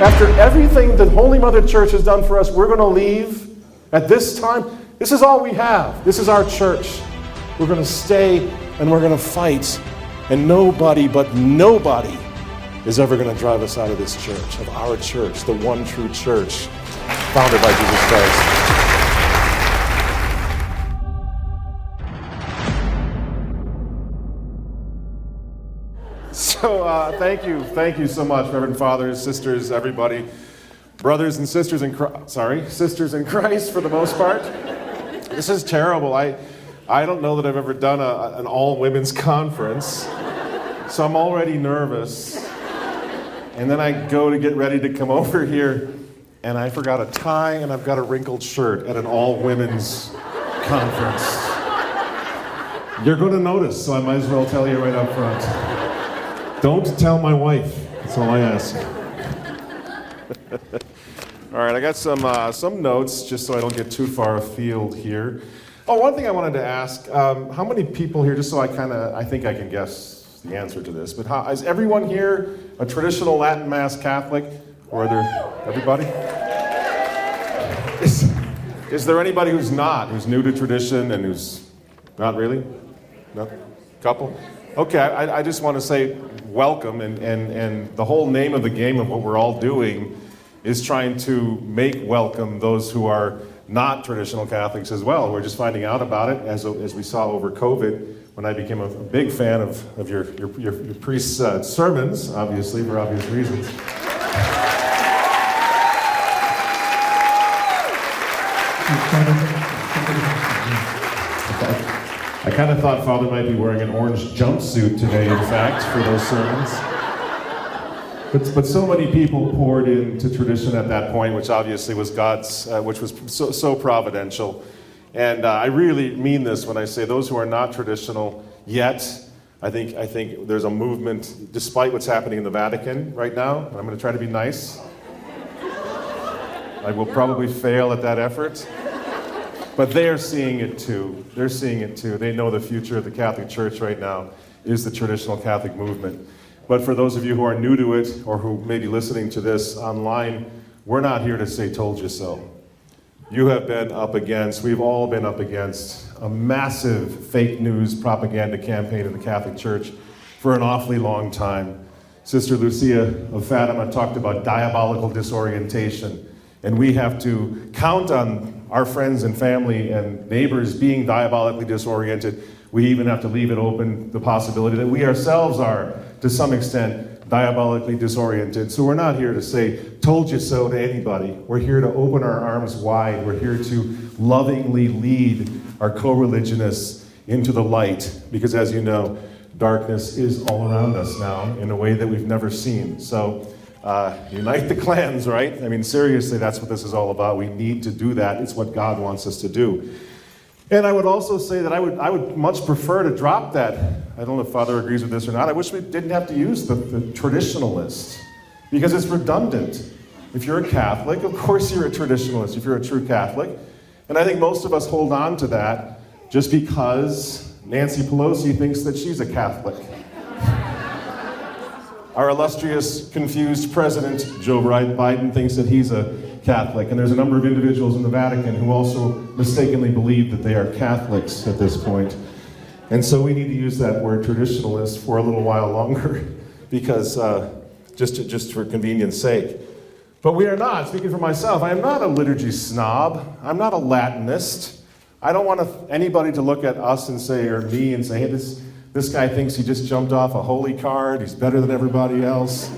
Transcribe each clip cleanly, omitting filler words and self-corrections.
After everything the Holy Mother Church has done for us, we're going to leave at this time. This is all we have. This is our church. We're going to stay and we're going to fight. And nobody is ever going to drive us out of this church, of our church, the one true church founded by Jesus Christ. So thank you so much, Reverend Fathers, sisters, everybody, brothers and sisters in sisters in Christ for the most part. This is terrible. I don't know that I've ever done an all-women's conference, so I'm already nervous. And then I go to get ready to come over here, and I forgot a tie and I've got a wrinkled shirt at an all-women's conference. You're going to notice, so I might as well tell you right up front. Don't tell my wife. That's all I ask. All right, I got some notes just so I don't get too far afield here. Oh, one thing I wanted to ask: how many people here? Just so I think I can guess the answer to this. But is everyone here a traditional Latin Mass Catholic, or are there everybody? Is there anybody who's not, who's new to tradition and who's not really? No, couple. Okay, I just want to say welcome, and the whole name of the game of what we're all doing is trying to make welcome those who are not traditional Catholics as well. We're just finding out about it as we saw over COVID, when I became a big fan of your priest's sermons, obviously, for obvious reasons. I kind of thought Father might be wearing an orange jumpsuit today, in fact, for those sermons. But so many people poured into tradition at that point, which obviously was God's, which was so providential. And I really mean this when I say those who are not traditional yet. I think there's a movement, despite what's happening in the Vatican right now. And I'm going to try to be nice. I will probably fail at that effort. But they are seeing it too. They're seeing it too. They know the future of the Catholic Church right now is the traditional Catholic movement. But for those of you who are new to it, or who may be listening to this online, we're not here to say told you so. You have been up against, we've all been up against a massive fake news propaganda campaign in the Catholic Church for an awfully long time. Sister Lucia of Fatima talked about diabolical disorientation, and we have to count on our friends and family and neighbors being diabolically disoriented. We even have to leave it open, the possibility that we ourselves are, to some extent, diabolically disoriented. So we're not here to say, told you so to anybody. We're here to open our arms wide. We're here to lovingly lead our co-religionists into the light, because as you know, darkness is all around us now in a way that we've never seen. So unite the clans, right? I mean, seriously, that's what this is all about. We need to do that. It's what God wants us to do. And I would also say that I would much prefer to drop that. I don't know if Father agrees with this or not. I wish we didn't have to use the traditionalist, because it's redundant. If you're a Catholic, of course you're a traditionalist, if you're a true Catholic. And I think most of us hold on to that just because Nancy Pelosi thinks that she's a Catholic. Our illustrious, confused president, Joe Biden, thinks that he's a Catholic. And there's a number of individuals in the Vatican who also mistakenly believe that they are Catholics at this point. And so we need to use that word traditionalist for a little while longer, because just for convenience sake. But we are not, speaking for myself, I am not a liturgy snob. I'm not a Latinist. I don't want anybody to look at us and say, or me, and say, hey, this guy thinks he just jumped off a holy card. He's better than everybody else.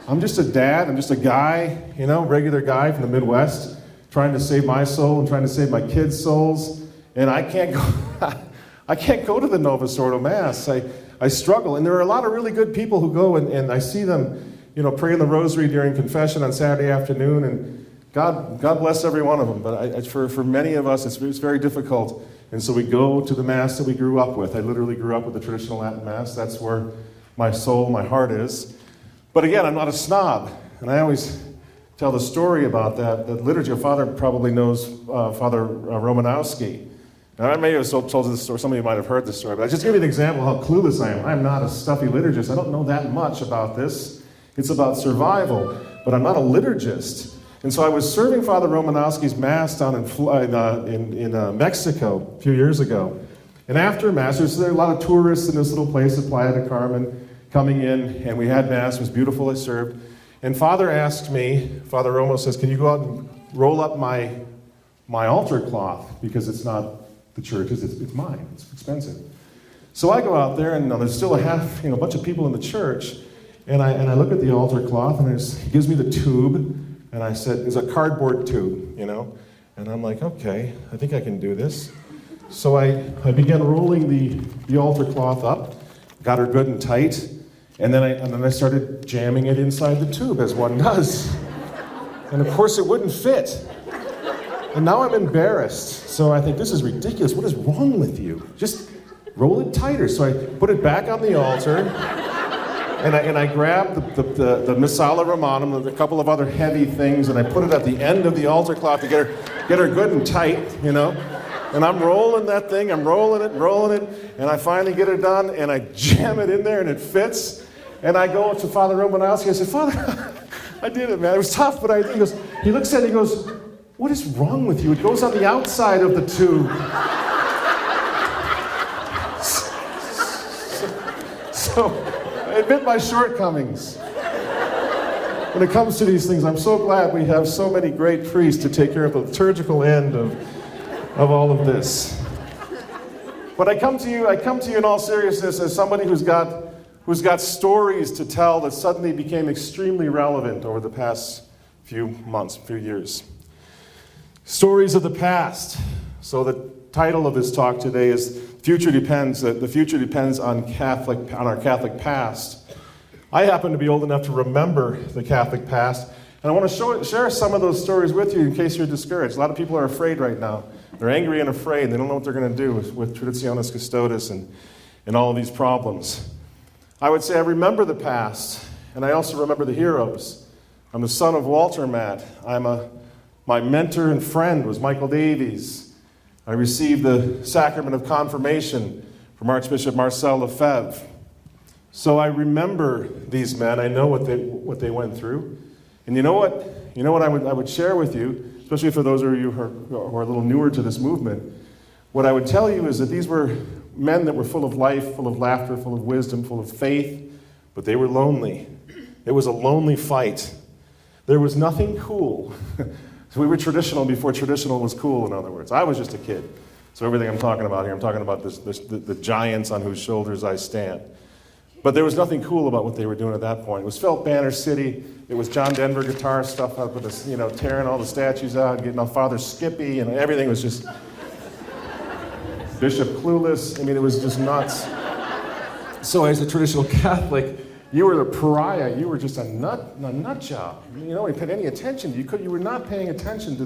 I'm just a dad. I'm just a guy, regular guy from the Midwest, trying to save my soul and trying to save my kids' souls. And I can't go to the Novus Ordo Mass. I struggle. And there are a lot of really good people who go, and I see them, praying the rosary during confession on Saturday afternoon. And God bless every one of them. But for many of us, it's very difficult. And so we go to the Mass that we grew up with. I literally grew up with the traditional Latin Mass. That's where my soul, my heart is. But again, I'm not a snob. And I always tell the story about that liturgy. Father probably knows Father Romanowski. And I may have told this story, some of you might have heard this story, but I just give you an example of how clueless I am. I'm not a stuffy liturgist. I don't know that much about this. It's about survival. but I'm not a liturgist. And so I was serving Father Romanowski's Mass down in Mexico a few years ago. And after Mass, there were a lot of tourists in this little place at Playa del Carmen coming in, and we had Mass. It was beautiful. I served. And Father asked me, Father Romo says, can you go out and roll up my altar cloth? Because it's not the church's, it's mine. It's expensive. So I go out there, and there's still a bunch of people in the church. And I look at the altar cloth, and he gives me the tube. And I said, it's a cardboard tube, And I'm like, okay, I think I can do this. So I began rolling the altar cloth up, got her good and tight, and then I started jamming it inside the tube, as one does. And of course it wouldn't fit. And now I'm embarrassed. So I think, this is ridiculous. What is wrong with you? Just roll it tighter. So I put it back on the altar. And I grabbed the Missala Romanum and a couple of other heavy things, and I put it at the end of the altar cloth to get her good and tight, And I'm rolling that thing, I'm rolling it, and I finally get it done, and I jam it in there, and it fits. And I go to Father Romanowski, I said, Father, I did it, man. It was tough, but I did. He looks at it, he goes, what is wrong with you? It goes on the outside of the tube. So I admit my shortcomings. When it comes to these things, I'm so glad we have so many great priests to take care of the liturgical end of all of this. But I come to you in all seriousness as somebody who's got stories to tell that suddenly became extremely relevant over the past few months, few years. Stories of the past. So the title of this talk today is The future depends on our Catholic past. I happen to be old enough to remember the Catholic past, and I want to share some of those stories with you in case you're discouraged. A lot of people are afraid right now. They're angry and afraid. They don't know what they're going to do with Traditionis Custodes and all of these problems. I would say I remember the past, and I also remember the heroes. I'm the son of Walter Matt. My mentor and friend was Michael Davies. I received the sacrament of confirmation from Archbishop Marcel Lefebvre. So I remember these men. I know what they went through. And you know what I would share with you, especially for those of you who are a little newer to this movement. What I would tell you is that these were men that were full of life, full of laughter, full of wisdom, full of faith, but they were lonely. It was a lonely fight. There was nothing cool. So we were traditional before traditional was cool, in other words. I was just a kid. So everything I'm talking about here, I'm talking about the giants on whose shoulders I stand. But there was nothing cool about what they were doing at that point. It was Felt Banner City. It was John Denver guitar stuff up with us, tearing all the statues out, getting on Father Skippy, and everything was just Bishop Clueless. I mean, it was just nuts. So as a traditional Catholic, you were the pariah. You were just a nut job. You know, you paid any attention. You were not paying attention to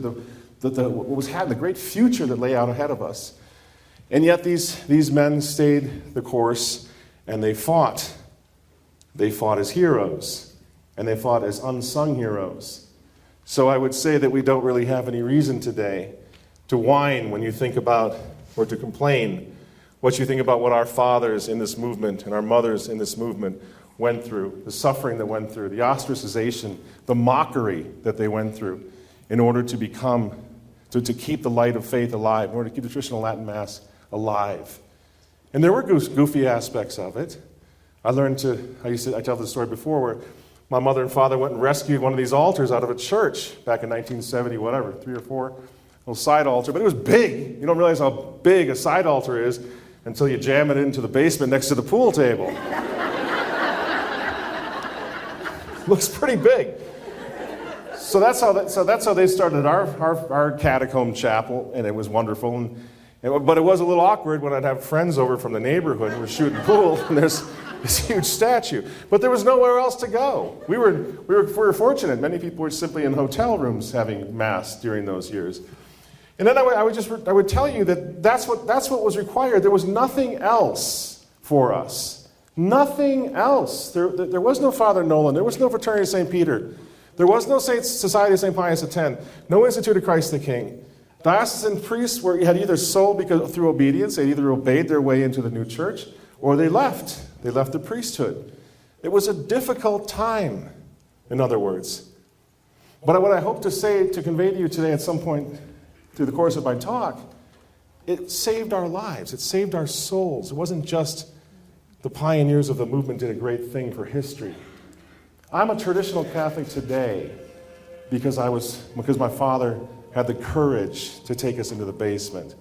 what was happening, the great future that lay out ahead of us. And yet these men stayed the course, and they fought. They fought as heroes, and they fought as unsung heroes. So I would say that we don't really have any reason today to whine when you think about, or to complain, what you think about what our fathers in this movement and our mothers in this movement went through, the suffering that went through, the ostracization, the mockery that they went through in order to keep the light of faith alive, in order to keep the traditional Latin Mass alive. And there were goofy aspects of it. I tell this story before, where my mother and father went and rescued one of these altars out of a church back in 1970, 3 or 4, little side altar, but it was big. You don't realize how big a side altar is until you jam it into the basement next to the pool table. Looks pretty big. So that's how they started our catacomb chapel, and it was wonderful. But it was a little awkward when I'd have friends over from the neighborhood who were shooting pool, and there's this huge statue. But there was nowhere else to go. We were fortunate. Many people were simply in hotel rooms having Mass during those years. And then I would tell you that that's what was required. There was nothing else for us. Nothing else. There was no Father Nolan. There was no Fraternity of St. Peter. There was no Society of St. Pius X. No Institute of Christ the King. Diocesan priests had either sold through obedience, they either obeyed their way into the new church, or they left. They left the priesthood. It was a difficult time, in other words. But what I hope to convey to you today at some point through the course of my talk, it saved our lives. It saved our souls. It wasn't just the pioneers of the movement did a great thing for history. I'm a traditional Catholic today because my father had the courage to take us into the basement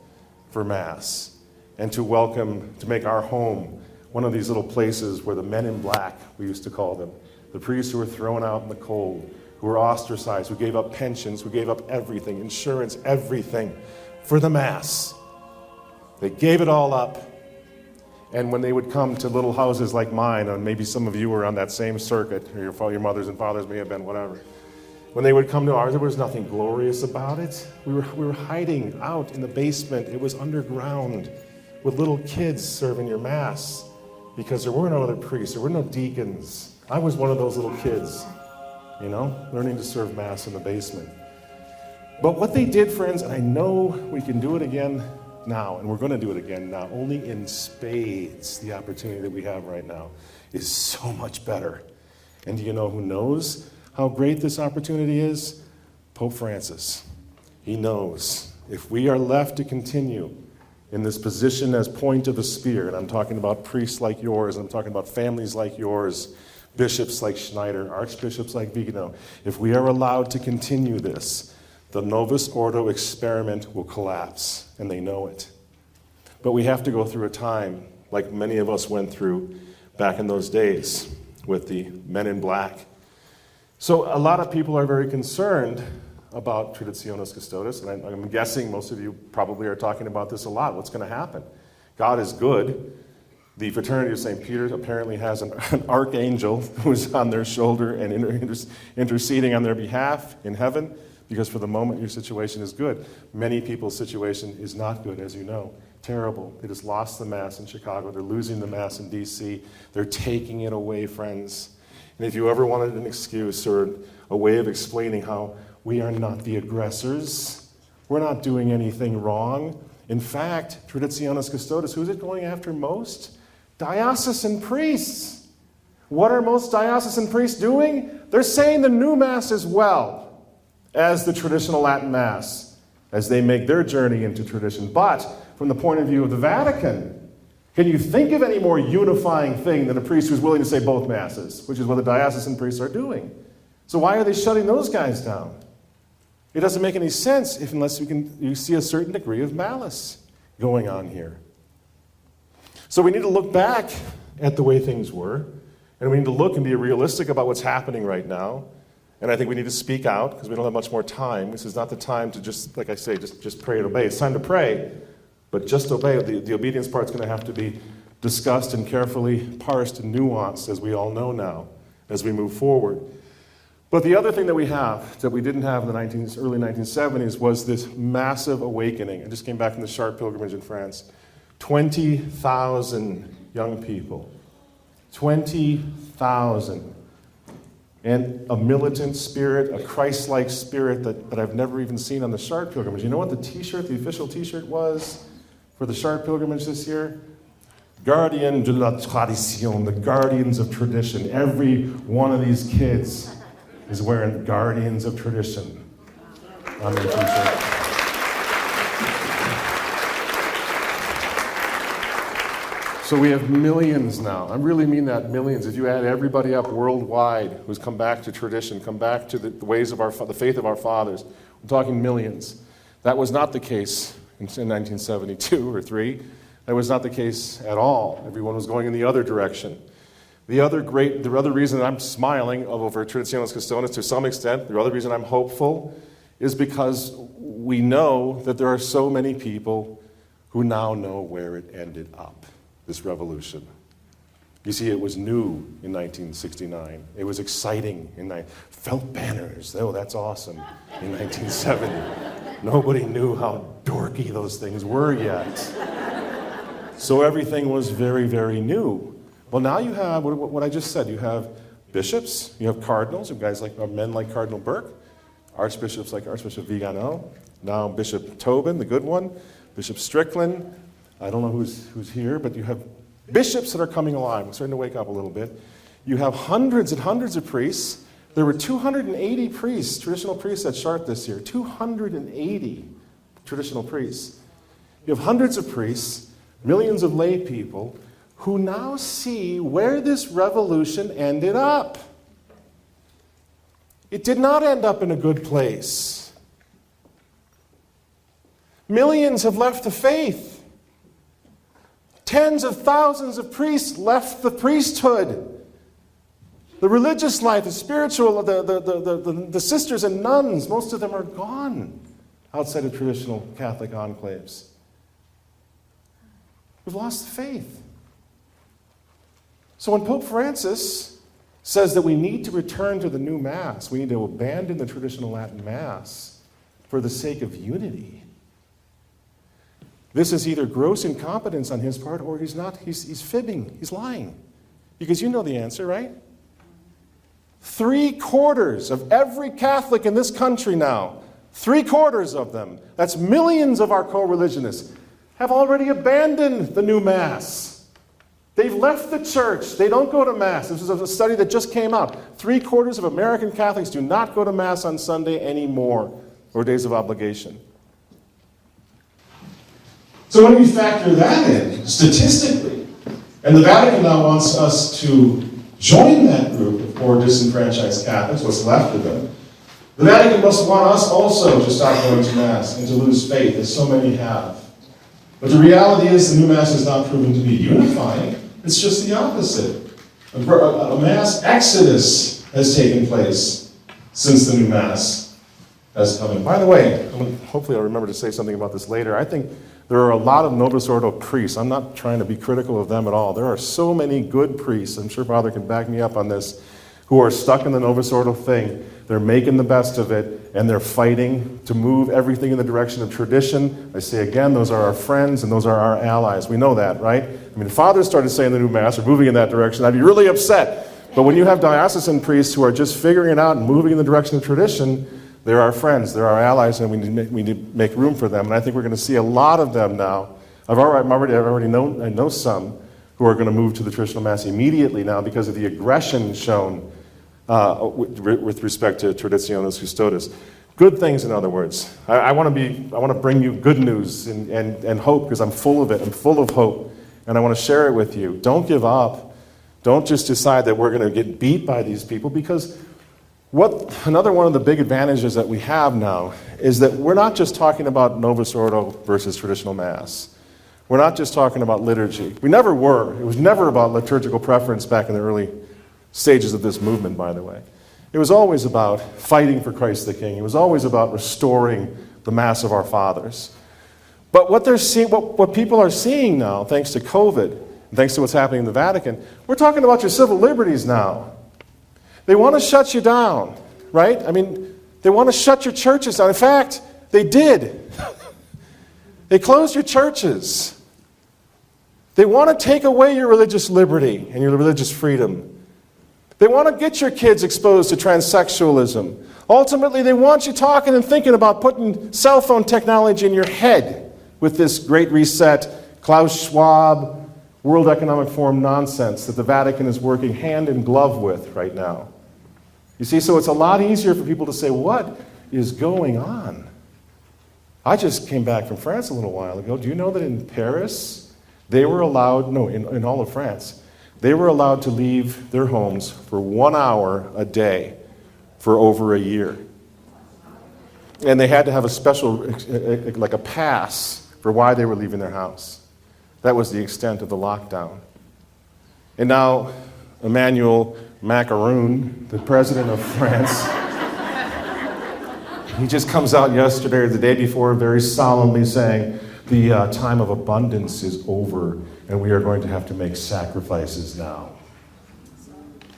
for Mass and to make our home one of these little places where the men in black, we used to call them, the priests who were thrown out in the cold, who were ostracized, who gave up pensions, who gave up everything, insurance, everything for the Mass. They gave it all up. And when they would come to little houses like mine, and maybe some of you were on that same circuit, or your mothers and fathers may have been, whatever. When they would come to ours, there was nothing glorious about it. We were hiding out in the basement. It was underground with little kids serving your Mass because there were no other priests. There were no deacons. I was one of those little kids, learning to serve Mass in the basement. But what they did, friends, and I know we can do it again now, and we're going to do it again now, only in spades, the opportunity that we have right now is so much better. And do you know who knows how great this opportunity is? Pope Francis. He knows if we are left to continue in this position as point of the spear, and I'm talking about priests like yours, and I'm talking about families like yours, bishops like Schneider, archbishops like Vigano, if we are allowed to continue this, the Novus Ordo experiment will collapse, and they know it. But we have to go through a time like many of us went through back in those days with the men in black. So a lot of people are very concerned about Traditionis Custodes, and I'm guessing most of you probably are talking about this a lot. What's going to happen? God is good. The Fraternity of St. Peter apparently has an archangel who's on their shoulder and interceding on their behalf in heaven, because for the moment your situation is good. Many people's situation is not good, as you know. Terrible. They just lost the Mass in Chicago. They're losing the Mass in D.C. They're taking it away, friends. And if you ever wanted an excuse or a way of explaining how we are not the aggressors, we're not doing anything wrong. In fact, Traditionis Custodes, who's it going after most? Diocesan priests. What are most diocesan priests doing? They're saying the new Mass as well as the traditional Latin Mass, as they make their journey into tradition. But from the point of view of the Vatican, can you think of any more unifying thing than a priest who's willing to say both Masses, which is what the diocesan priests are doing? So why are they shutting those guys down? It doesn't make any sense unless you see a certain degree of malice going on here. So we need to look back at the way things were, and we need to look and be realistic about what's happening right now. And I think we need to speak out because we don't have much more time. This is not the time to just, like I say, just pray and obey. It's time to pray, but just obey. The obedience part's going to have to be discussed and carefully parsed and nuanced, as we all know now, as we move forward. But the other thing that we have, that we didn't have in the early 1970s, was this massive awakening. I just came back from the Chartres pilgrimage in France. 20,000 young people. 20,000. And a militant spirit, a Christ-like spirit that I've never even seen on the Chartres pilgrimage. You know what the official t-shirt was for the Chartres pilgrimage this year? Gardien de la Tradition, the guardians of tradition. Every one of these kids is wearing Guardians of Tradition on their t-shirt. So we have millions now. I really mean that, millions. If you add everybody up worldwide who's come back to tradition, come back to the ways of the faith of our fathers, we're talking millions. That was not the case in 1972 or 3. That was not the case at all. Everyone was going in the other direction. The other reason I'm smiling over Traditionis Custodes to some extent, the other reason I'm hopeful, is because we know that there are so many people who now know where it ended up. This revolution. You see, it was new in 1969. It was exciting felt banners. Oh, that's awesome. In 1970. Nobody knew how dorky those things were yet. So everything was very, very new. Well, now you have what I just said. You have bishops, you have cardinals, you have men like Cardinal Burke, archbishops like Archbishop Vigano, now Bishop Tobin, the good one, Bishop Strickland. I don't know who's here, but you have bishops that are coming alive. We're starting to wake up a little bit. You have hundreds and hundreds of priests There were 280 priests, traditional priests at Chartres this year. 280 traditional priests. You have hundreds of priests, millions of lay people, who now see where this revolution ended up. It did not end up in a good place. Millions have left the faith. Tens of thousands of priests left the priesthood. The religious life, the spiritual, the sisters and nuns, most of them are gone outside of traditional Catholic enclaves. We've lost the faith. So when Pope Francis says that we need to return to the new Mass, we need to abandon the traditional Latin Mass for the sake of unity, this is either gross incompetence on his part or he's fibbing, he's lying. Because you know the answer, right? 3/4 of every Catholic in this country now, 3/4 of them, that's millions of our co-religionists, have already abandoned the new Mass. They've left the church. They don't go to Mass. This is a study that just came out. 3/4 of American Catholics do not go to Mass on Sunday anymore, or days of obligation. So when you factor that in, statistically, and the Vatican now wants us to join that group of poor disenfranchised Catholics, what's left of them, the Vatican must want us also to stop going to Mass and to lose faith, as so many have. But the reality is the new Mass has not proven to be unifying. It's just the opposite. A mass exodus has taken place since the new Mass has come in. By the way, hopefully I'll remember to say something about this later. I think there are a lot of Novus Ordo priests. I'm not trying to be critical of them at all. There are so many good priests, I'm sure Father can back me up on this, who are stuck in the Novus Ordo thing. They're making the best of it, and they're fighting to move everything in the direction of tradition. I say again, those are our friends and those are our allies. We know that, right? I mean, if Father started saying the new Mass or moving in that direction, I'd be really upset. But when you have diocesan priests who are just figuring it out and moving in the direction of tradition, they're our friends, they're our allies, and we need to make room for them. And I think we're going to see a lot of them now. I know some who are going to move to the traditional Mass immediately now because of the aggression shown with respect to Traditionis Custodes. Good things, in other words. I want to bring you good news and hope, because I'm full of it. I'm full of hope, and I want to share it with you. Don't give up. Don't just decide that we're going to get beat by these people, because another one of the big advantages that we have now is that we're not just talking about Novus Ordo versus traditional Mass. We're not just talking about liturgy. We never were. It was never about liturgical preference back in the early stages of this movement, by the way. It was always about fighting for Christ the King. It was always about restoring the Mass of our fathers. But what people are seeing now, thanks to COVID, and thanks to what's happening in the Vatican, we're talking about your civil liberties now. They want to shut you down, right? I mean, they want to shut your churches down. In fact, they did. They closed your churches. They want to take away your religious liberty and your religious freedom. They want to get your kids exposed to transsexualism. Ultimately, they want you talking and thinking about putting cell phone technology in your head with this Great Reset, Klaus Schwab, World Economic Forum nonsense that the Vatican is working hand in glove with right now. You see, so it's a lot easier for people to say, what is going on? I just came back from France a little while ago. Do you know that in Paris, they were allowed, in all of France, they were allowed to leave their homes for 1 hour a day for over a year. And they had to have a special, like a pass for why they were leaving their house. That was the extent of the lockdown. And now, Emmanuel Macron, the president of France, he just comes out yesterday or the day before very solemnly saying, the time of abundance is over and we are going to have to make sacrifices now.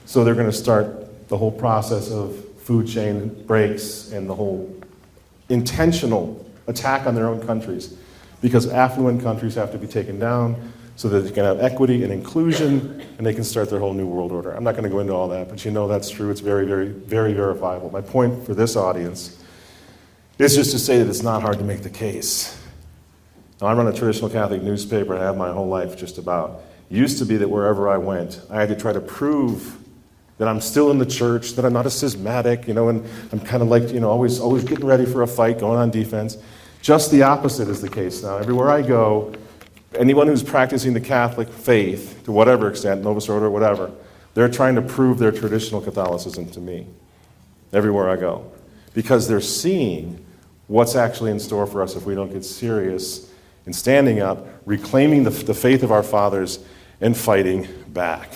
So they're going to start the whole process of food chain breaks and the whole intentional attack on their own countries, because affluent countries have to be taken down so that they can have equity and inclusion and they can start their whole new world order. I'm not going to go into all that, but you know that's true. It's very, very, very verifiable. My point for this audience is just to say that it's not hard to make the case. Now, I run a traditional Catholic newspaper and I have my whole life just about. It used to be that wherever I went, I had to try to prove that I'm still in the church, that I'm not a schismatic, and I'm kind of like, always getting ready for a fight, going on defense. Just the opposite is the case now. Everywhere I go, anyone who's practicing the Catholic faith, to whatever extent, Novus Ordo or whatever, they're trying to prove their traditional Catholicism to me, everywhere I go. Because they're seeing what's actually in store for us if we don't get serious in standing up, reclaiming the faith of our fathers, and fighting back.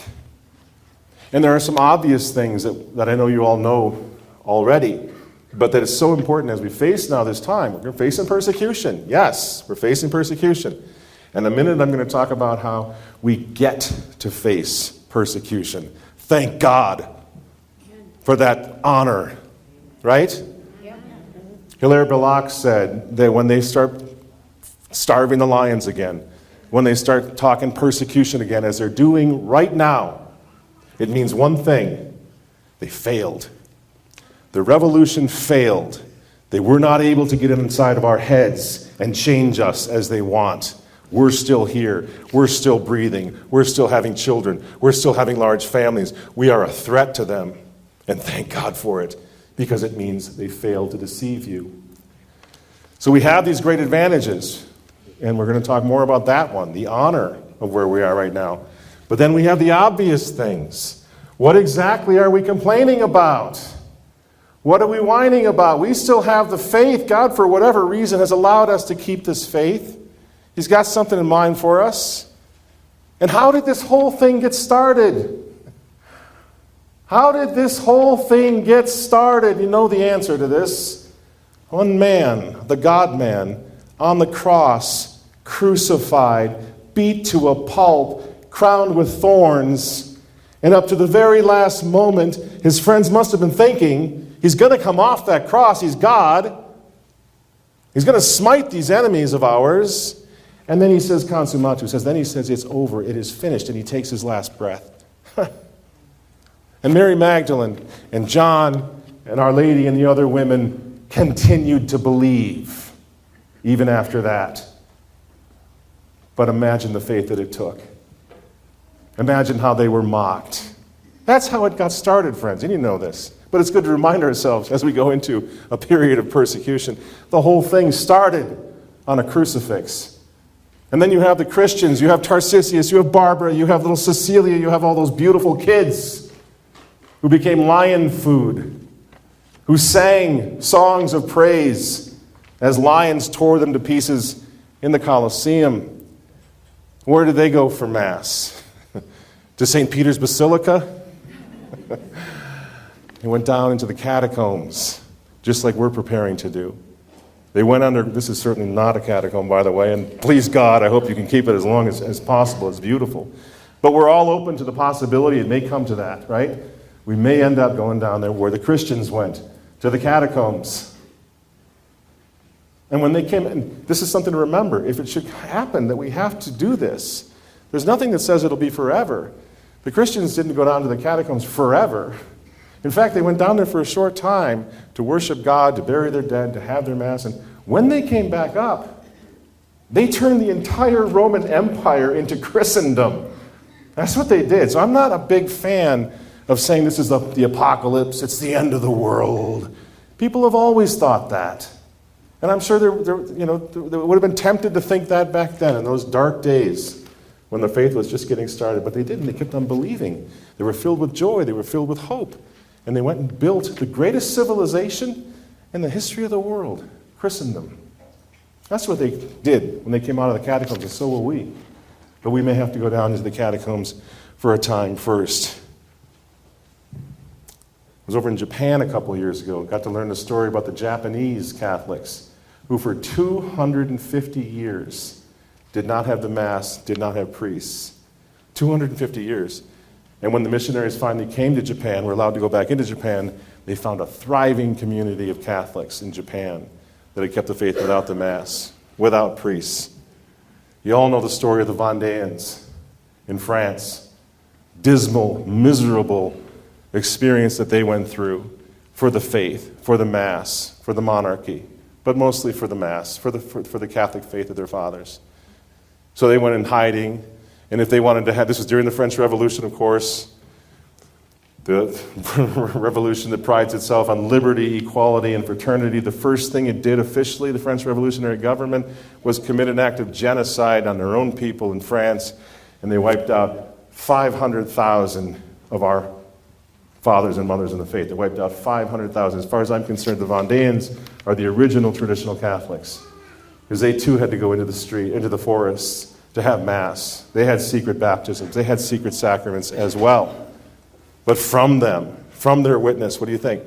And there are some obvious things that I know you all know already, but that it's so important as we face now this time. We're facing persecution. Yes, we're facing persecution. In a minute, I'm going to talk about how we get to face persecution. Thank God for that honor, right? Hilaire Belloc said that when they start starving the lions again, when they start talking persecution again, as they're doing right now, it means one thing: they failed. The revolution failed. They were not able to get inside of our heads and change us as they want. We're still here. We're still breathing. We're still having children. We're still having large families. We are a threat to them. And thank God for it, because it means they failed to deceive you. So we have these great advantages, and we're going to talk more about that one, the honor of where we are right now. But then we have the obvious things. What exactly are we complaining about? What are we whining about? We still have the faith. God, for whatever reason, has allowed us to keep this faith. He's got something in mind for us. And how did this whole thing get started? How did this whole thing get started? You know the answer to this. One man, the God-man, on the cross, crucified, beat to a pulp, crowned with thorns, and up to the very last moment, his friends must have been thinking, he's going to come off that cross, he's God, he's going to smite these enemies of ours, and then he says, consumatus, then he says, it's over, it is finished, and he takes his last breath. And Mary Magdalene, and John, and Our Lady, and the other women continued to believe, even after that. But imagine the faith that it took. Imagine how they were mocked. That's how it got started, friends. And you know this. But it's good to remind ourselves as we go into a period of persecution. The whole thing started on a crucifix. And then you have the Christians. You have Tarcisius. You have Barbara. You have little Cecilia. You have all those beautiful kids who became lion food, who sang songs of praise as lions tore them to pieces in the Colosseum. Where did they go for Mass? To St. Peter's Basilica? They went down into the catacombs, just like we're preparing to do. They went under, this is certainly not a catacomb, by the way, and please God, I hope you can keep it as long as possible. It's beautiful. But we're all open to the possibility it may come to that, right? We may end up going down there where the Christians went, to the catacombs. And when they came, and this is something to remember, if it should happen that we have to do this, there's nothing that says it'll be forever. The Christians didn't go down to the catacombs forever. In fact, they went down there for a short time to worship God, to bury their dead, to have their Mass. And when they came back up, they turned the entire Roman Empire into Christendom. That's what they did. So I'm not a big fan of saying this is the apocalypse, it's the end of the world. People have always thought that. And I'm sure they would have been tempted to think that back then, in those dark days when the faith was just getting started. But they didn't. They kept on believing. They were filled with joy. They were filled with hope. And they went and built the greatest civilization in the history of the world, Christendom. That's what they did when they came out of the catacombs, and so will we. But we may have to go down into the catacombs for a time first. I was over in Japan a couple of years ago. Got to learn the story about the Japanese Catholics who for 250 years did not have the Mass, did not have priests. 250 years. And when the missionaries finally came to Japan, were allowed to go back into Japan, they found a thriving community of Catholics in Japan that had kept the faith without the Mass, without priests. You all know the story of the Vendéens in France. Dismal, miserable experience that they went through for the faith, for the Mass, for the monarchy, but mostly for the Mass, for the Catholic faith of their fathers. So they went in hiding, and if they wanted to have, this was during the French Revolution, of course, The revolution that prides itself on liberty, equality, and fraternity. The first thing it did officially, the French revolutionary government, was commit an act of genocide on their own people in France, and they wiped out 500,000 of our fathers and mothers in the faith. They wiped out 500,000. As far as I'm concerned, the Vendéans are the original traditional Catholics, because they too had to go into the street, into the forests to have Mass. They had secret baptisms. They had secret sacraments as well. But from them, from their witness, what do you think?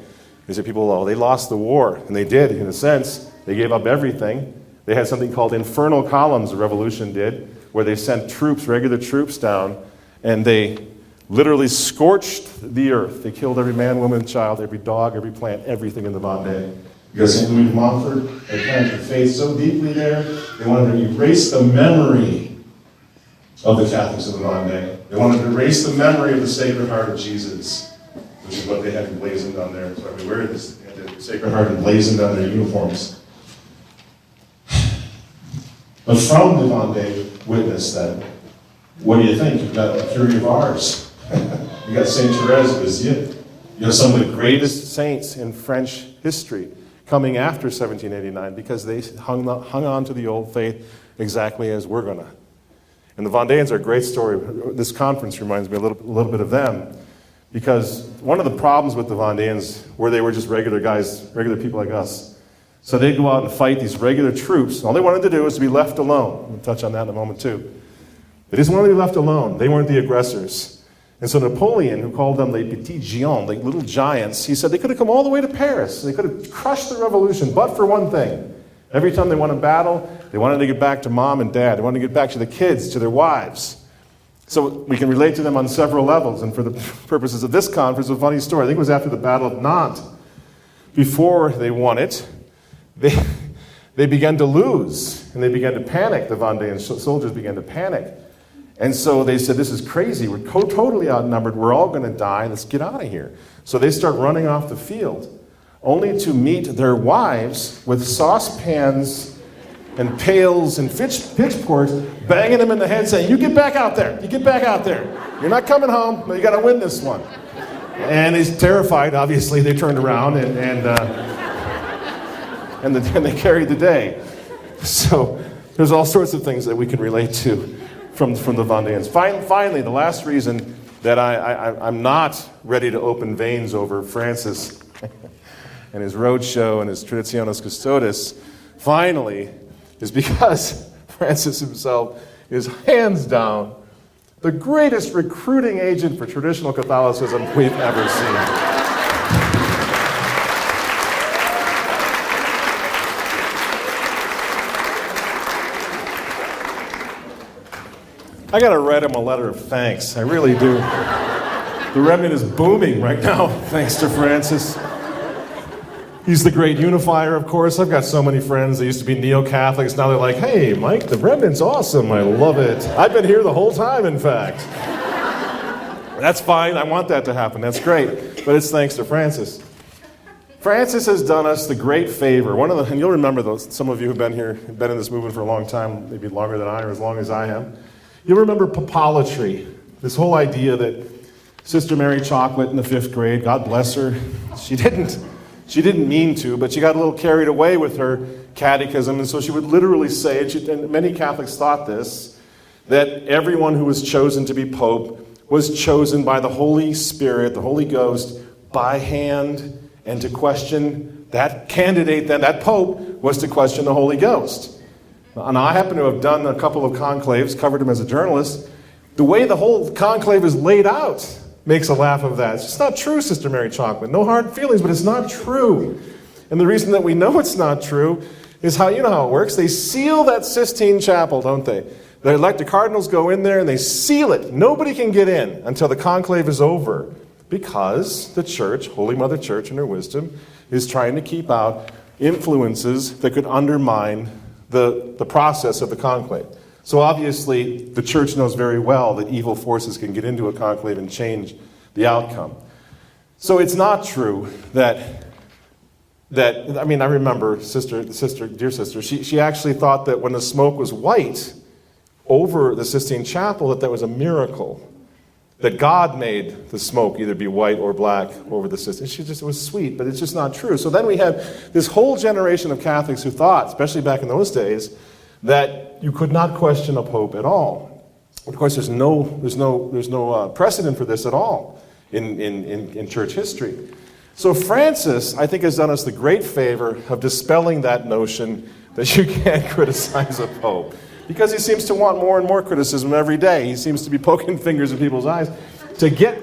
Is it people, oh, they lost the war, and they did, in a sense. They gave up everything. They had something called infernal columns, the revolution did, where they sent troops, regular troops down, and they literally scorched the earth. They killed every man, woman, child, every dog, every plant, everything in the Vendée. Because St. Louis de Montfort had planted faith so deeply there, they wanted to erase the memory of the Catholics of the Vendée. They wanted to erase the memory of the Sacred Heart of Jesus, which is what they had emblazoned on there. So we wear this, the Sacred Heart emblazoned on their uniforms. But from the Vendée witness, then, what do you think? You've got the Curie of Ars. You got Saint Therese of Lisieux. You have some of the greatest saints in French history coming after 1789 because they hung on to the old faith exactly as we're going to. And the Vendéans are a great story. This conference reminds me a little bit of them, because one of the problems with the Vendéans were they were just regular guys, regular people like us. So they'd go out and fight these regular troops. All they wanted to do was to be left alone. We'll touch on that in a moment too. They just wanted to be left alone. They weren't the aggressors. And so Napoleon, who called them les petits géants, like little giants, he said they could have come all the way to Paris. They could have crushed the revolution, but for one thing. Every time they won a battle, they wanted to get back to mom and dad. They wanted to get back to the kids, to their wives. So we can relate to them on several levels. And for the purposes of this conference, a funny story. I think it was after the Battle of Nantes. Before they won it, they began to lose. And they began to panic. The Vendéan soldiers began to panic. And so they said, this is crazy. We're totally outnumbered. We're all going to die. Let's get out of here. So they start running off the field, only to meet their wives with saucepans and pails and pitchforks, banging them in the head, saying, you get back out there. You get back out there. You're not coming home, but you got to win this one. And he's terrified. Obviously, they turned around and they carried the day. So there's all sorts of things that we can relate to from the Vendéans. Finally, the last reason that I'm not ready to open veins over Francis and his roadshow and his Traditionis Custodes, finally, is because Francis himself is hands down the greatest recruiting agent for traditional Catholicism we've ever seen. I gotta write him a letter of thanks. I really do. The remnant is booming right now, thanks to Francis. He's the great unifier, of course. I've got so many friends. They used to be neo-Catholics. Now they're like, hey, Mike, the remnant's awesome. I love it. I've been here the whole time, in fact. That's fine. I want that to happen. That's great. But it's thanks to Francis. Francis has done us the great favor. And you'll remember those. Some of you who've been here, been in this movement for a long time, maybe longer than I, or as long as I am. You'll remember papolatry. This whole idea that Sister Mary Chocolate in the 5th grade, God bless her, she didn't mean to, but she got a little carried away with her catechism, and so she would literally say, and many Catholics thought this, that everyone who was chosen to be Pope was chosen by the Holy Spirit, the Holy Ghost, by hand, and to question that candidate, then that Pope, was to question the Holy Ghost. And I happen to have done a couple of conclaves, covered them as a journalist. The way the whole conclave is laid out makes a laugh of that. It's just not true, Sister Mary Chocolate. No hard feelings, but it's not true. And the reason that we know it's not true is how, you know how it works. They seal that Sistine Chapel, don't they? The elected cardinals go in there and they seal it. Nobody can get in until the conclave is over, because the Church, Holy Mother Church in her wisdom, is trying to keep out influences that could undermine the process of the conclave. So obviously, the Church knows very well that evil forces can get into a conclave and change the outcome. So it's not true that I remember dear sister, she actually thought that when the smoke was white over the Sistine Chapel, that was a miracle. that God made the smoke either be white or black over the system. It was sweet, but it's just not true. So then we had this whole generation of Catholics who thought, especially back in those days, that you could not question a pope at all. Of course, there's no precedent for this at all in church history. So Francis, I think, has done us the great favor of dispelling that notion that you can't criticize a pope. Because he seems to want more and more criticism every day. He seems to be poking fingers in people's eyes to get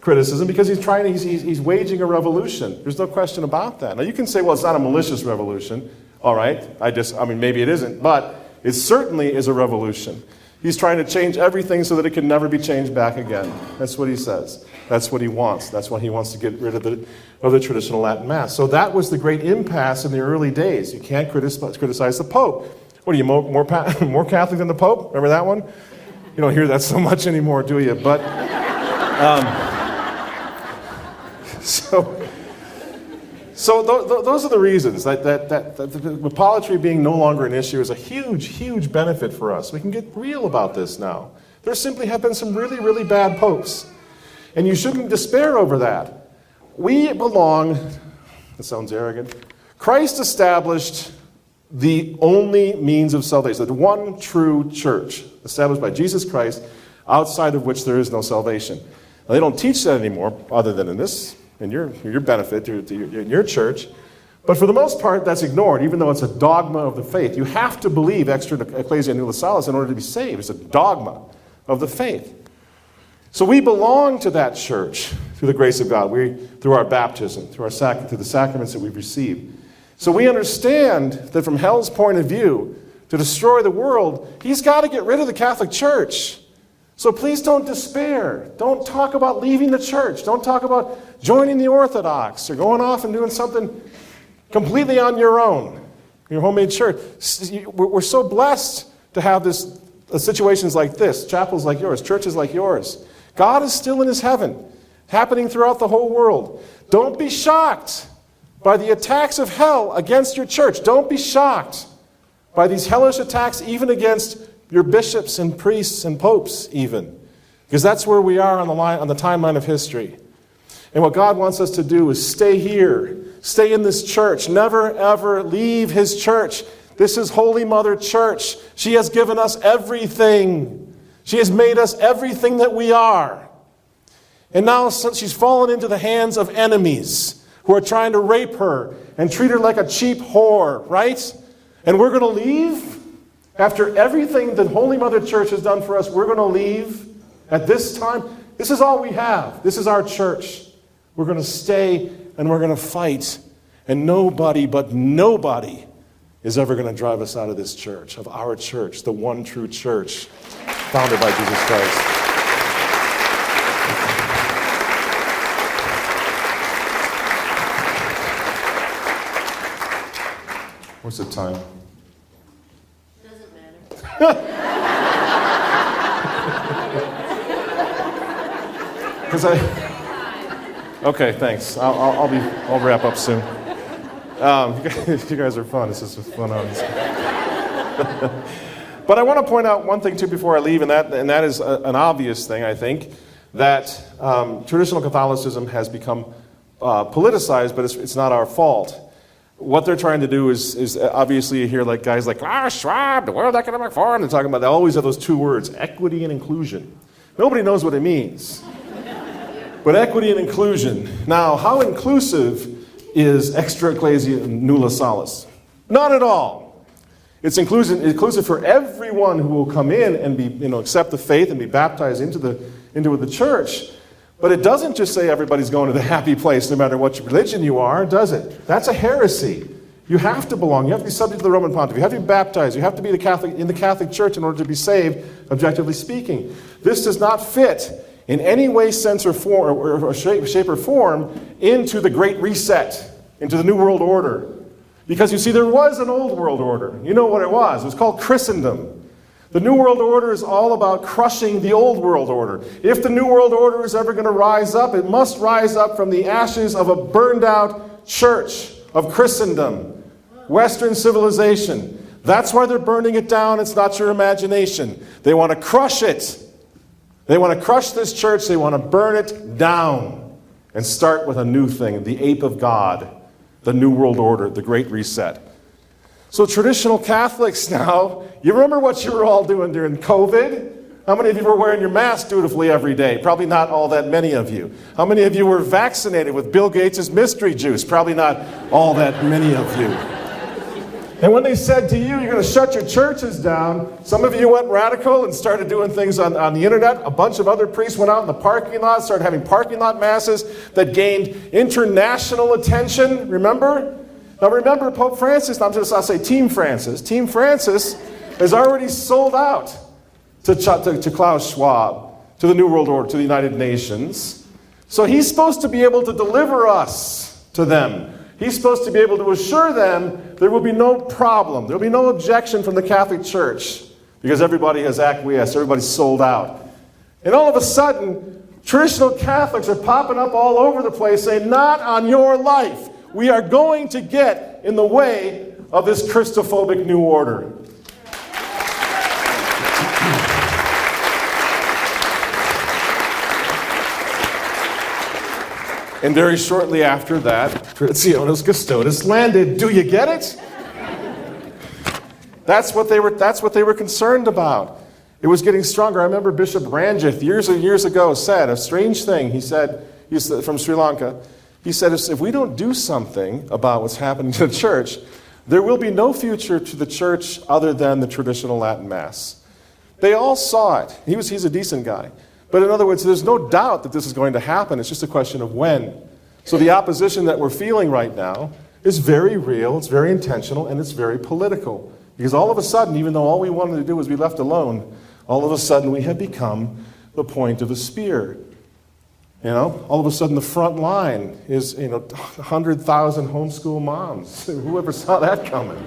criticism because he's waging a revolution. There's no question about that. Now you can say, well, it's not a malicious revolution. All right, maybe it isn't, but it certainly is a revolution. He's trying to change everything so that it can never be changed back again. That's what he says. That's what he wants. That's why he wants to get rid of the traditional Latin Mass. So that was the great impasse in the early days. You can't criticize the Pope. What are you, more Catholic than the Pope? Remember that one? You don't hear that so much anymore, do you? But so those are the reasons that Popery being no longer an issue is a huge, huge benefit for us. We can get real about this now. There simply have been some really, really bad popes. And you shouldn't despair over that. We belong, that sounds arrogant, Christ established the only means of salvation, the one true church, established by Jesus Christ, outside of which there is no salvation. Now, they don't teach that anymore, other than in your benefit, in your church. But for the most part, that's ignored, even though it's a dogma of the faith. You have to believe extra ecclesia nulla salus in order to be saved. It's a dogma of the faith. So we belong to that church through the grace of God, through our baptism, through the sacraments that we've received. So we understand that from hell's point of view, to destroy the world, he's got to get rid of the Catholic Church. So please don't despair. Don't talk about leaving the church. Don't talk about joining the Orthodox or going off and doing something completely on your own, your homemade church. We're so blessed to have situations like this, chapels like yours, churches like yours. God is still in his heaven, happening throughout the whole world. Don't be shocked by the attacks of hell against your church. Don't be shocked by these hellish attacks even against your bishops and priests and popes even. Because that's where we are on the timeline of history. And what God wants us to do is stay here. Stay in this church. Never, ever leave his church. This is Holy Mother Church. She has given us everything. She has made us everything that we are. And now she's fallen into the hands of enemies who are trying to rape her and treat her like a cheap whore, right? And we're going to leave? After everything that Holy Mother Church has done for us, we're going to leave at this time? This is all we have. This is our church. We're going to stay and we're going to fight. And nobody is ever going to drive us out of this church, of our church, the one true church founded by Jesus Christ. What's the time? Doesn't matter. Okay, thanks. I'll wrap up soon. You guys are fun. This is fun. But I want to point out one thing too before I leave, and that is an obvious thing. I think that traditional Catholicism has become politicized, but it's not our fault. What they're trying to do is obviously you hear like guys like Schwab, the World Economic Forum. They're talking about, they always have those two words, equity and inclusion. Nobody knows what it means. But equity and inclusion. Now, how inclusive is extra ecclesia nulla salus? Not at all. It's inclusive for everyone who will come in and be, accept the faith and be baptized into the church. But it doesn't just say everybody's going to the happy place no matter what religion you are, does it? That's a heresy. You have to belong. You have to be subject to the Roman pontiff. You have to be baptized. You have to be in the Catholic Church in order to be saved, objectively speaking. This does not fit in any way, sense, or form, or shape or form into the Great Reset, into the New World Order. Because you see, there was an old world order. You know what it was. It was called Christendom. The New World Order is all about crushing the old world order. If the New World Order is ever going to rise up, it must rise up from the ashes of a burned out church of Christendom, Western civilization. That's why they're burning it down. It's not your imagination. They want to crush it. They want to crush this church. They want to burn it down and start with a new thing, the ape of God, the New World Order, the Great Reset. So traditional Catholics now, you remember what you were all doing during COVID? How many of you were wearing your mask dutifully every day? Probably not all that many of you. How many of you were vaccinated with Bill Gates' mystery juice? Probably not all that many of you. And when they said to you, you're going to shut your churches down, some of you went radical and started doing things on the internet. A bunch of other priests went out in the parking lot, started having parking lot masses that gained international attention. Remember? Now remember, Pope Francis, I'll say Team Francis. Team Francis has already sold out to Klaus Schwab, to the New World Order, to the United Nations. So he's supposed to be able to deliver us to them. He's supposed to be able to assure them there will be no problem. There will be no objection from the Catholic Church because everybody has acquiesced, everybody's sold out. And all of a sudden, traditional Catholics are popping up all over the place saying, not on your life. We are going to get in the way of this Christophobic new order. And very shortly after that, Traditionis Custodes landed. Do you get it? That's what they were concerned about. It was getting stronger. I remember Bishop Ranjith years and years ago said a strange thing. He said, he's from Sri Lanka. He said, if we don't do something about what's happening to the church, there will be no future to the church other than the traditional Latin Mass. They all saw it. He's a decent guy. But in other words, there's no doubt that this is going to happen. It's just a question of when. So the opposition that we're feeling right now is very real, it's very intentional, and it's very political. Because all of a sudden, even though all we wanted to do was be left alone, all of a sudden we have become the point of a spear. You know, all of a sudden the front line is, 100,000 homeschool moms. Whoever saw that coming?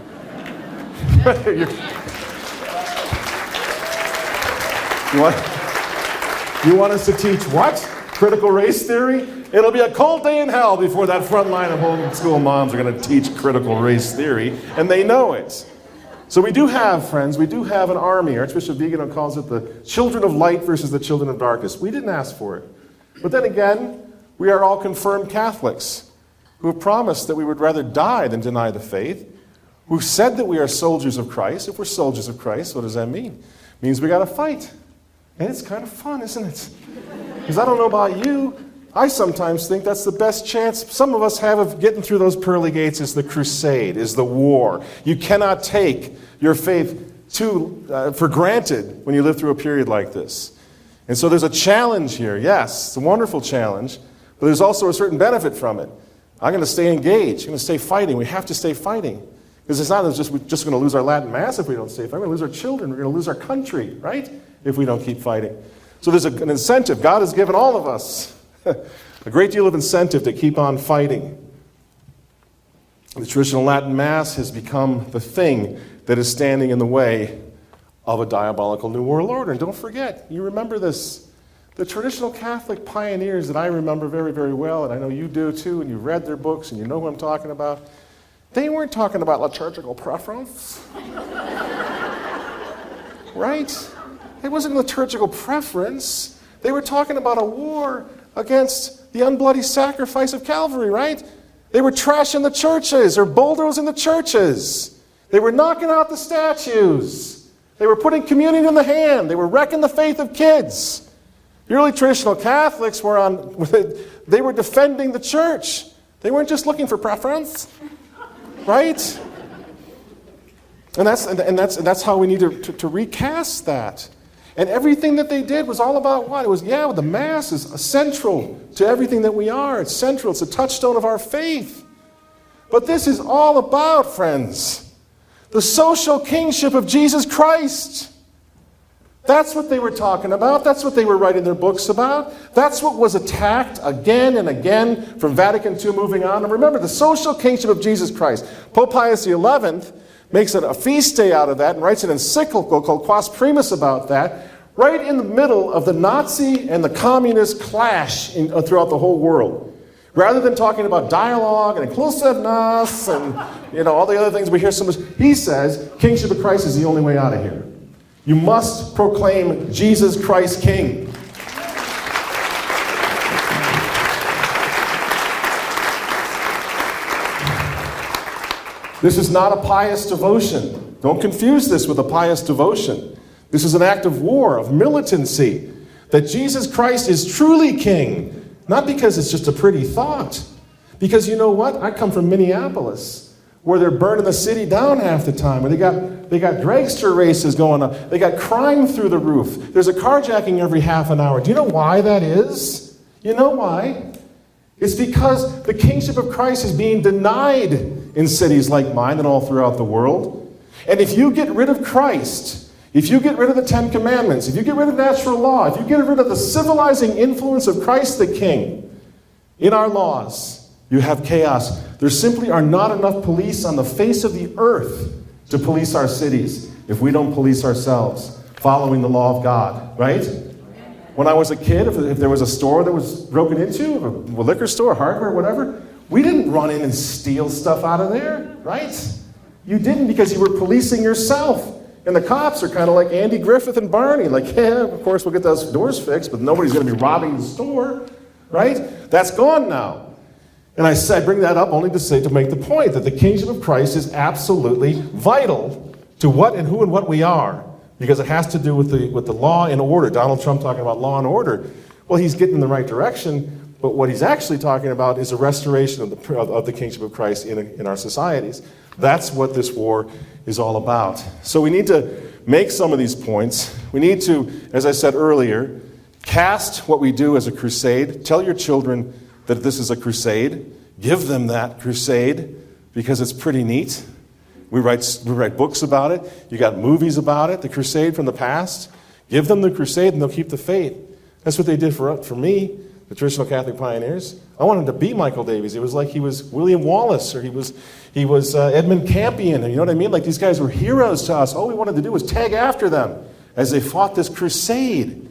You want us to teach what? Critical race theory? It'll be a cold day in hell before that front line of homeschool moms are going to teach critical race theory, and they know it. So we do have, friends, we do have an army. Archbishop Vigano calls it the children of light versus the children of darkness. We didn't ask for it. But then again, we are all confirmed Catholics who have promised that we would rather die than deny the faith, who said that we are soldiers of Christ. If we're soldiers of Christ, what does that mean? It means we got to fight. And it's kind of fun, isn't it? Because I don't know about you, I sometimes think that's the best chance some of us have of getting through those pearly gates is the crusade, is the war. You cannot take your faith for granted when you live through a period like this. And so there's a challenge here. Yes, it's a wonderful challenge, but there's also a certain benefit from it. I'm going to stay engaged. I'm going to stay fighting. We have to stay fighting. Because it's not we're just going to lose our Latin Mass if we don't stay fighting. We're going to lose our children. We're going to lose our country, right? If we don't keep fighting. So there's an incentive. God has given all of us a great deal of incentive to keep on fighting. The traditional Latin Mass has become the thing that is standing in the way of a diabolical New World Order. And don't forget, you remember this, the traditional Catholic pioneers that I remember very, very well, and I know you do too, and you've read their books, and you know who I'm talking about, they weren't talking about liturgical preference. Right? It wasn't liturgical preference. They were talking about a war against the unbloody sacrifice of Calvary, right? They were trashing the churches or bulldozing the churches. They were knocking out the statues. They were putting communion in the hand. They were wrecking the faith of kids. The early traditional Catholics they were defending the church. They weren't just looking for preference, right? And that's how we need to recast that. And everything that they did was all about what? It was, the Mass is central to everything that we are. It's central. It's a touchstone of our faith. But this is all about, friends, the social kingship of Jesus Christ. That's what they were talking about. That's what they were writing their books about. That's what was attacked again and again from Vatican II moving on. And remember, the social kingship of Jesus Christ. Pope Pius XI makes it a feast day out of that and writes an encyclical called Quas Primus about that, right in the middle of the Nazi and the communist clash throughout the whole world. Rather than talking about dialogue and inclusiveness and all the other things we hear so much, he says, Kingship of Christ is the only way out of here. You must proclaim Jesus Christ King. This is not a pious devotion. Don't confuse this with a pious devotion. This is an act of war, of militancy, that Jesus Christ is truly king, not because it's just a pretty thought. Because you know what? I come from Minneapolis, where they're burning the city down half the time, where they got dragster races going on. They got crime through the roof. There's a carjacking every half an hour. Do you know why that is? You know why? It's because the kingship of Christ is being denied in cities like mine and all throughout the world. And if you get rid of Christ, if you get rid of the Ten Commandments, if you get rid of natural law, if you get rid of the civilizing influence of Christ the King in our laws, you have chaos. There simply are not enough police on the face of the earth to police our cities if we don't police ourselves, following the law of God, right? When I was a kid, if there was a store that was broken into, a liquor store, hardware, whatever, we didn't run in and steal stuff out of there, right? You didn't, because you were policing yourself. And the cops are kind of like Andy Griffith and Barney, like, yeah, of course we'll get those doors fixed, but nobody's going to be robbing the store, right? That's gone now. And I bring that up only to make the point that the kingship of Christ is absolutely vital to what and who and what we are, because it has to do with the law and order. Donald Trump talking about law and order. Well, he's getting in the right direction, but what he's actually talking about is a restoration of the kingship of Christ in our societies. That's what this war is all about. So we need to make some of these points. We need to, as I said earlier, cast what we do as a crusade. Tell your children that this is a crusade. Give them that crusade, because it's pretty neat. We write books about it. You got movies about it, the crusade from the past. Give them the crusade and they'll keep the faith. That's what they did for me, the traditional Catholic pioneers. I wanted to be Michael Davies. It was like he was William Wallace, or he was Edmund Campion. You know what I mean? Like, these guys were heroes to us. All we wanted to do was tag after them as they fought this crusade.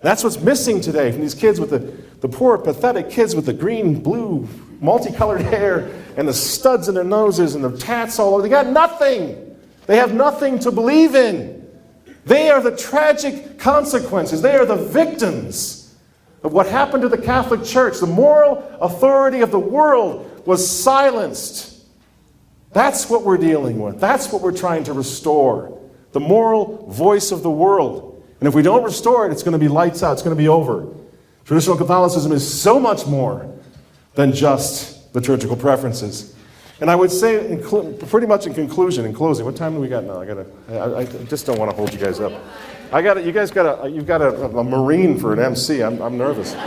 That's what's missing today from these kids with the poor, pathetic kids with the green, blue, multicolored hair and the studs in their noses and the tats all over. They got nothing. They have nothing to believe in. They are the tragic consequences. They are the victims of what happened to the Catholic Church. The moral authority of the world was silenced. That's what we're dealing with. That's what we're trying to restore. The moral voice of the world. And if we don't restore it, it's going to be lights out. It's going to be over. Traditional Catholicism is so much more than just liturgical preferences. And I would say, pretty much in closing, what time do we got now? I just don't want to hold you guys up. You've got a Marine for an MC. I'm nervous. You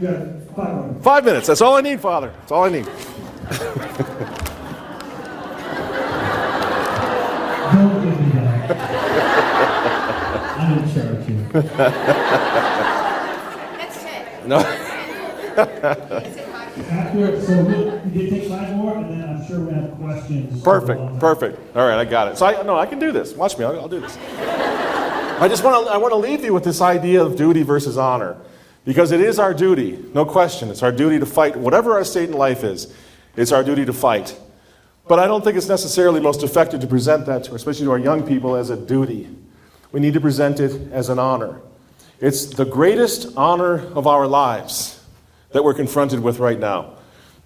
got 5 minutes. 5 minutes. That's all I need, Father. That's all I need. Don't give me that. I didn't charge you. That's it. No. After, so we did take 5 more, and then I'm sure we have questions. Perfect. All right, I got it. So I can do this. Watch me. I'll do this. I want to leave you with this idea of duty versus honor, because it is our duty, no question. It's our duty to fight whatever our state in life is. It's our duty to fight. But I don't think it's necessarily most effective to present that, especially to our young people, as a duty. We need to present it as an honor. It's the greatest honor of our lives that we're confronted with right now.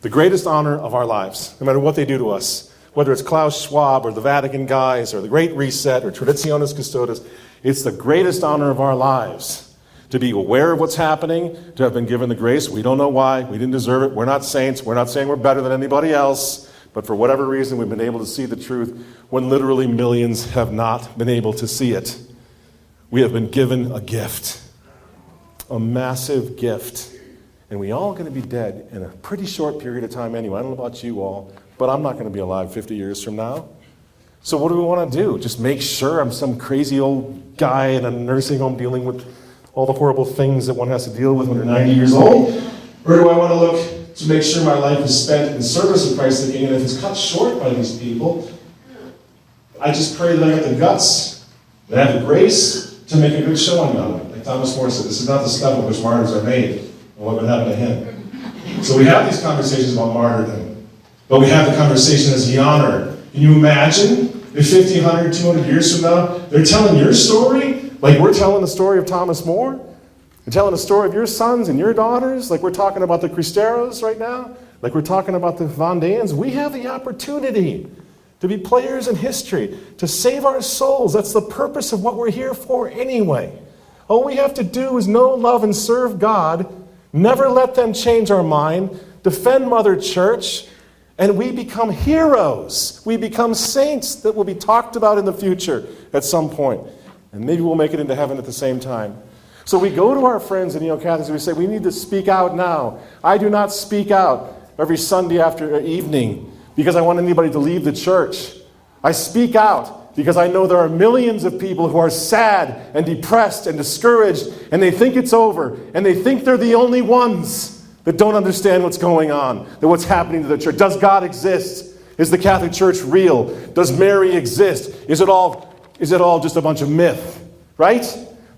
The greatest honor of our lives, no matter what they do to us. Whether it's Klaus Schwab or the Vatican guys or the Great Reset or Traditionis Custodes, it's the greatest honor of our lives to be aware of what's happening, to have been given the grace. We don't know why. We didn't deserve it. We're not saints. We're not saying we're better than anybody else. But for whatever reason, we've been able to see the truth when literally millions have not been able to see it. We have been given a gift, a massive gift. And we all going to be dead in a pretty short period of time anyway. I don't know about you all, but I'm not going to be alive 50 years from now. So what do we want to do? Just make sure I'm some crazy old guy in a nursing home dealing with all the horrible things that one has to deal with when they're 90 years old? Or do I want to look to make sure my life is spent in service of Christ the King? And if it's cut short by these people, I just pray that I have the guts, that I have the grace to make a good showing of it. Like Thomas More said, this is not the stuff of which martyrs are made, and what would happen to him. So we have these conversations about martyrdom, but we have the conversation as the honor. Can you imagine if 50, 100, 200 years from now, they're telling your story like we're telling the story of Thomas More? You're telling a story of your sons and your daughters, like we're talking about the Cristeros right now, like we're talking about the Vendeans. We have the opportunity to be players in history, to save our souls. That's the purpose of what we're here for anyway. All we have to do is know, love, and serve God, never let them change our mind, defend Mother Church, and we become heroes. We become saints that will be talked about in the future at some point. And maybe we'll make it into heaven at the same time. So we go to our friends in Neo-Catholics and we say, we need to speak out now. I do not speak out every Sunday after evening because I want anybody to leave the church. I speak out because I know there are millions of people who are sad and depressed and discouraged, and they think it's over, and they think they're the only ones that don't understand what's going on, that what's happening to the church. Does God exist? Is the Catholic Church real? Does Mary exist? Is it all just a bunch of myth? Right?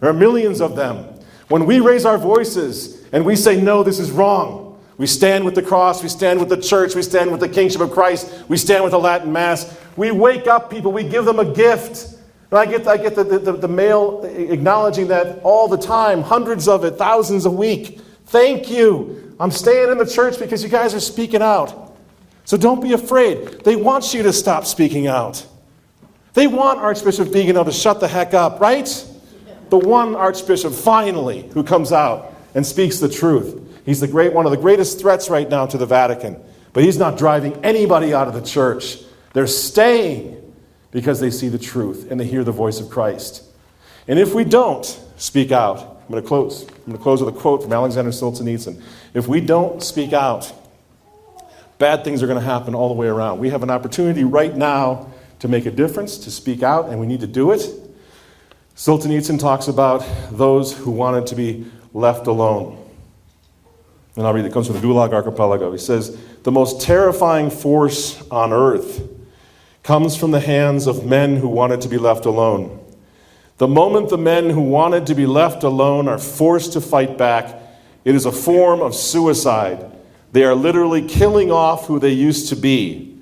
There are millions of them. When we raise our voices and we say, no, this is wrong, we stand with the cross, we stand with the church, we stand with the Kingship of Christ, we stand with the Latin Mass. We wake up people, we give them a gift. And I get the mail acknowledging that all the time, hundreds of it, thousands a week. Thank you. I'm staying in the church because you guys are speaking out. So don't be afraid. They want you to stop speaking out. They want Archbishop Vigano to shut the heck up, right? The one Archbishop, finally, who comes out and speaks the truth. He's one of the greatest threats right now to the Vatican. But he's not driving anybody out of the church. They're staying because they see the truth and they hear the voice of Christ. And if we don't speak out, I'm going to close with a quote from Alexander Solzhenitsyn. If we don't speak out, bad things are going to happen all the way around. We have an opportunity right now to make a difference, to speak out, and we need to do it. Solzhenitsyn talks about those who wanted to be left alone. And I'll read it. It comes from the Gulag Archipelago. He says, the most terrifying force on earth comes from the hands of men who wanted to be left alone. The moment the men who wanted to be left alone are forced to fight back, it is a form of suicide. They are literally killing off who they used to be.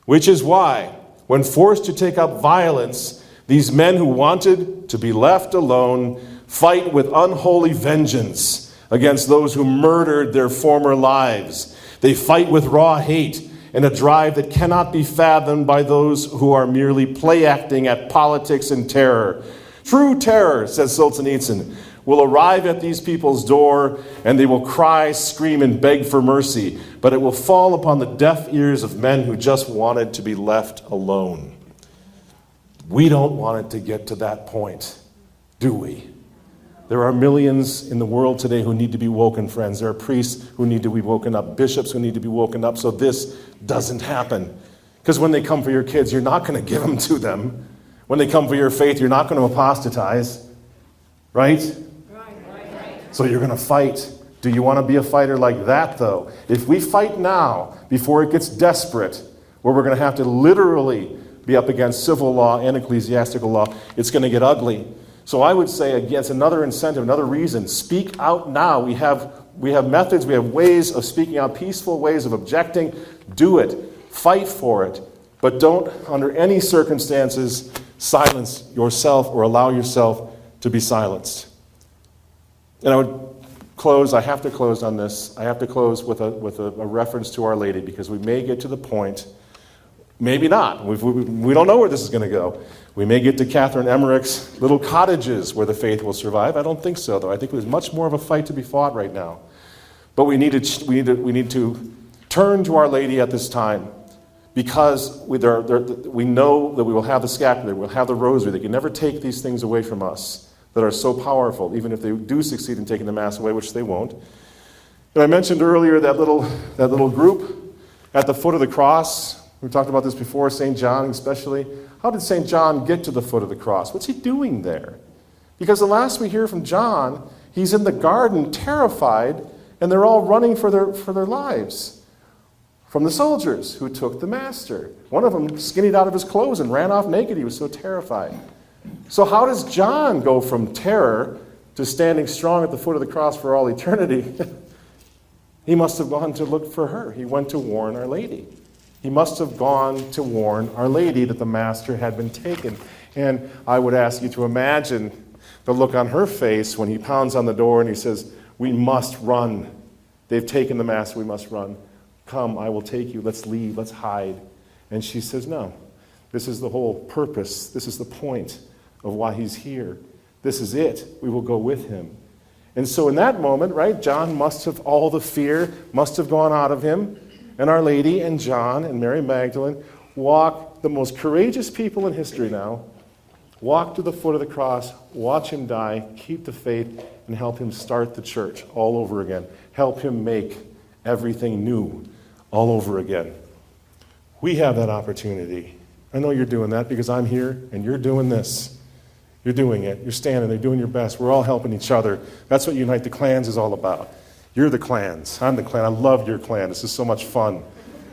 Which is why, when forced to take up violence, these men who wanted to be left alone fight with unholy vengeance against those who murdered their former lives. They fight with raw hate and a drive that cannot be fathomed by those who are merely play-acting at politics and terror. True terror, says Solzhenitsyn, will arrive at these people's door and they will cry, scream, and beg for mercy, but it will fall upon the deaf ears of men who just wanted to be left alone. We don't want it to get to that point, do we? There are millions in the world today who need to be woken, friends. There are priests who need to be woken up, bishops who need to be woken up, so this doesn't happen. Because when they come for your kids, you're not going to give them to them. When they come for your faith, you're not going to apostatize. Right? Right. So you're going to fight. Do you want to be a fighter like that, though? If we fight now, before it gets desperate, where we're going to have to literally be up against civil law and ecclesiastical law, it's going to get ugly. So I would say, again, it's another incentive, another reason. Speak out now. We have methods, we have ways of speaking out, peaceful ways of objecting. Do it. Fight for it. But don't, under any circumstances, silence yourself or allow yourself to be silenced. And I would close, I have to close on this. I have to close with a reference to Our Lady, because we may get to the point, maybe not. We don't know where this is going to go. We may get to Catherine Emmerich's little cottages where the faith will survive. I don't think so, though. I think there's much more of a fight to be fought right now. But we need to turn to Our Lady at this time, because we know that we will have the scapular, we'll have the rosary. They can never take these things away from us that are so powerful, even if they do succeed in taking the Mass away, which they won't. And I mentioned earlier that little group at the foot of the cross. We talked about this before, St. John especially. How did St. John get to the foot of the cross? What's he doing there? Because the last we hear from John, he's in the garden terrified, and they're all running for their lives from the soldiers who took the master. One of them skinnied out of his clothes and ran off naked. He was so terrified. So how does John go from terror to standing strong at the foot of the cross for all eternity? He must have gone to look for her. He went to warn Our Lady. He must have gone to warn Our Lady that the Master had been taken. And I would ask you to imagine The look on her face when he pounds on the door and he says, we must run. They've taken the master, we must run. Come, I will take you. Let's leave, let's hide. And she says, no. This is the whole purpose. This is the point of why he's here. This is it. We will go with him. And so in that moment, right, John must have, all the fear must have gone out of him. And Our Lady and John and Mary Magdalene walk, the most courageous people in history now, walk to the foot of the cross, watch him die, keep the faith, and help him start the church all over again. Help him make everything new all over again. We have that opportunity. I know you're doing that because I'm here and you're doing this. You're doing it. You're standing there doing your best. We're all helping each other. That's what Unite the Clans is all about. You're the clans. I'm the clan. I love your clan. This is so much fun.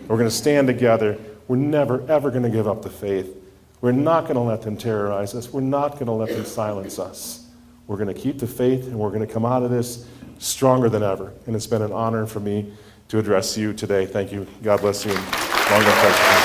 We're going to stand together. We're never, ever going to give up the faith. We're not going to let them terrorize us. We're not going to let them silence us. We're going to keep the faith, and we're going to come out of this stronger than ever. And it's been an honor for me to address you today. Thank you. God bless you. Long life.